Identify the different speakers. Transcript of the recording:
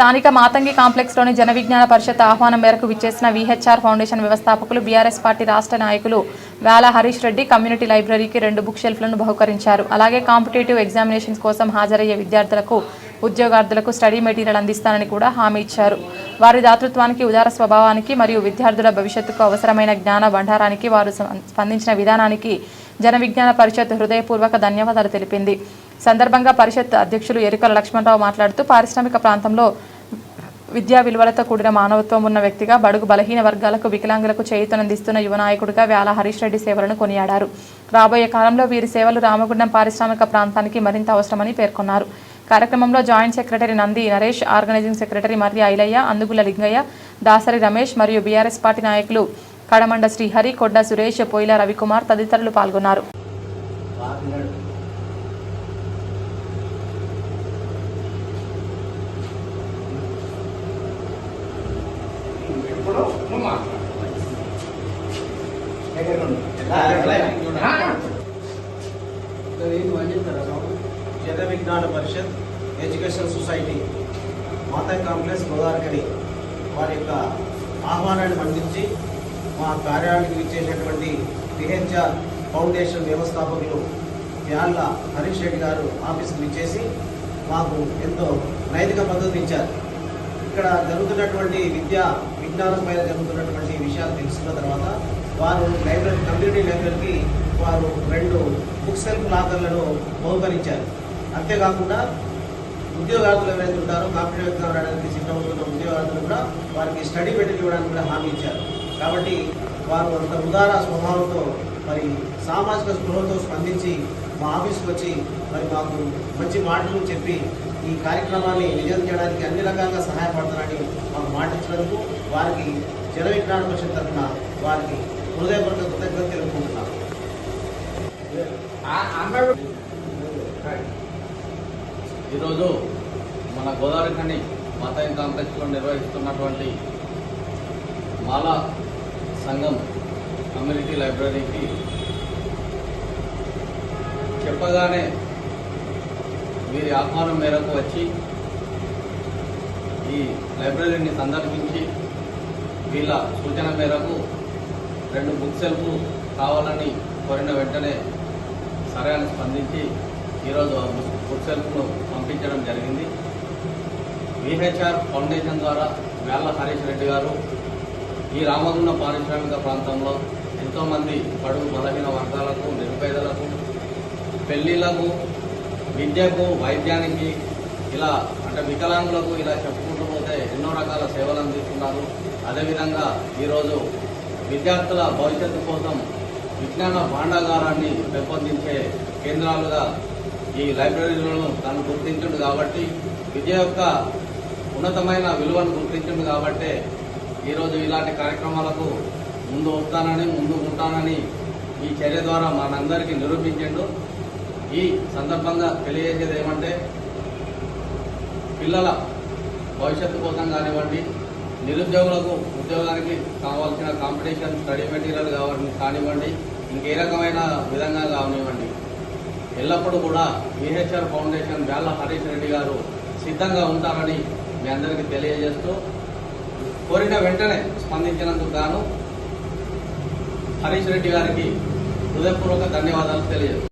Speaker 1: స్థానిక మాతంగి కాంప్లెక్స్లోని జన విజ్ఞాన పరిషత్ ఆహ్వానం మేరకు విచ్చేసిన విహెచ్ఆర్ ఫౌండేషన్ వ్యవస్థాపకులు బీఆర్ఎస్ పార్టీ రాష్ట్ర నాయకులు వేల హరీష్ రెడ్డి కమ్యూనిటీ లైబ్రరీకి 2 బుక్ షెల్ఫ్లను బహుకరించారు. అలాగే కాంపిటేటివ్ ఎగ్జామినేషన్స్ కోసం హాజరయ్యే విద్యార్థులకు ఉద్యోగార్థులకు స్టడీ మెటీరియల్ అందిస్తానని కూడా హామీ ఇచ్చారు. వారి దాతృత్వానికి, ఉదార స్వభావానికి మరియు విద్యార్థుల భవిష్యత్తుకు అవసరమైన జ్ఞాన భండారానికి వారు స్పందించిన విధానానికి జన విజ్ఞాన పరిషత్ హృదయపూర్వక ధన్యవాదాలు తెలిపింది. సందర్భంగా పరిషత్ అధ్యక్షులు ఎరుకల లక్ష్మణరావు మాట్లాడుతూ పారిశ్రామిక ప్రాంతంలో విద్యా విలువలతో కూడిన మానవత్వం ఉన్న వ్యక్తిగా, బడుగు బలహీన వర్గాలకు, వికలాంగులకు చేయూతనందిస్తున్న యువ నాయకుడిగా వేల హరీష్ రెడ్డి సేవలను కొనియాడారు. రాబోయే కాలంలో వీరి సేవలు రామగుండం పారిశ్రామిక ప్రాంతానికి మరింత అవసరమని పేర్కొన్నారు. కార్యక్రమంలో joint secretary Nandi Naresh, organizing secretary Marri Ailaiah, Andugula Lingaiah, Dasari Ramesh మరియు బీఆర్ఎస్ పార్టీ నాయకులు కడమండ శ్రీహరి, కొడ్డ సురేష్, పోయిల రవికుమార్ తదితరులు పాల్గొన్నారు.
Speaker 2: Jana Vignana Parishad education society Matangi complex Godavarikhani వారి యొక్క ఆహ్వానాన్ని మన్నించి మా కార్యాలయానికి విచ్చేసినటువంటి విహెచ్ఆర్ ఫౌండేషన్ వ్యవస్థాపకులు వ్యాళ్ళ హరీష్ రెడ్డి గారు ఆఫీస్కి విచ్చేసి మాకు ఎంతో నైతిక మద్దతు ఇచ్చారు. ఇక్కడ జరుగుతున్నటువంటి విద్యా విజ్ఞానం పైన జరుగుతున్నటువంటి విషయాలు తెలుసుకున్న తర్వాత వారు లైబ్రరీ, కమ్యూనిటీ లైబ్రరీకి వారు 2 బుక్ సెల్ఫ్ లాకర్లను బహుకరించారు. అంతేకాకుండా ఉద్యోగార్థులు ఎవరైతే ఉంటారో కాంపిటేటివ్ ఎగ్జామ్ రాయడానికి సిద్ధమవుతున్న ఉద్యోగార్థులు కూడా వారికి స్టడీ మెటీరియల్ ఇవ్వడానికి కూడా హామీ ఇచ్చారు. కాబట్టి వారు అంత ఉదార స్వభావంతో మరి సామాజిక స్పృహతో స్పందించి మా ఆఫీస్కి వచ్చి మరి మాకు మంచి మాటలు చెప్పి ఈ కార్యక్రమాన్ని నిజం చేయడానికి అన్ని రకాలుగా సహాయపడతారని మాకు మాటించినందుకు వారికి జన విజ్ఞాన పరిషత్ తరఫున వారికి హృదయపూర్వక కృతజ్ఞతలు తెలుపుకుంటున్నాను.
Speaker 3: ఈరోజు మన గోదావరికని మాతంగి కాంప్లెక్స్లో నిర్వహిస్తున్నటువంటి మాలా సంఘం కమ్యూనిటీ లైబ్రరీకి చెప్పగానే వీరి ఆహ్వానం మేరకు వచ్చి ఈ లైబ్రరీని సందర్శించి వీళ్ళ సూచన మేరకు 2 బుక్ సెల్ఫ్ కావాలని కోరిన వెంటనే సరే అని స్పందించి ఈరోజు ఆ బుక్ సెల్ఫ్ను పంపించడం జరిగింది. విహెచ్ఆర్ ఫౌండేషన్ ద్వారా వేళ్ళ హరీష్ రెడ్డి గారు ఈ రామగుండం పారిశ్రామిక ప్రాంతంలో ఎంతోమంది బడుగు బలహీన వర్గాలకు, నిరుపేదలకు, పెళ్లిళ్లకు, విద్యకు, వైద్యానికి, ఇలా అంటే వికలాంగులకు ఇలా చెప్పుకుంటూ పోతే ఎన్నో రకాల సేవలు అందిస్తున్నారు. అదేవిధంగా ఈరోజు విద్యార్థుల భవిష్యత్తు కోసం విజ్ఞాన భాండాగారాన్ని పెంపొందించే కేంద్రాలుగా ఈ లైబ్రరీలను తను గుర్తించిండు కాబట్టి, విద్య యొక్క ఉన్నతమైన విలువను గుర్తించిండు కాబట్టే ఈరోజు ఇలాంటి కార్యక్రమాలకు ముందు వస్తానని, ముందు ఉంటానని ఈ చర్య ద్వారా మనందరికీ నిరూపించిండు. ఈ సందర్భంగా తెలియజేసేది ఏమంటే, పిల్లల భవిష్యత్తు కోసం కానివ్వండి, నిరుద్యోగులకు ఉద్యోగానికి కావాల్సిన కాంపిటీషన్ స్టడీ మెటీరియల్ కానివ్వండి, ఇంకే రకమైన విధంగా కానివ్వండి, ఎల్లప్పుడూ కూడా విహెచ్ఆర్ ఫౌండేషన్ వేళ్ళ హరీష్ రెడ్డి గారు సిద్ధంగా ఉంటారని మీ అందరికీ తెలియజేస్తూ, కోరిన వెంటనే స్పందించినందుకు గాను హరీష్ రెడ్డి గారికి హృదయపూర్వక ధన్యవాదాలు తెలియజేస్తాను.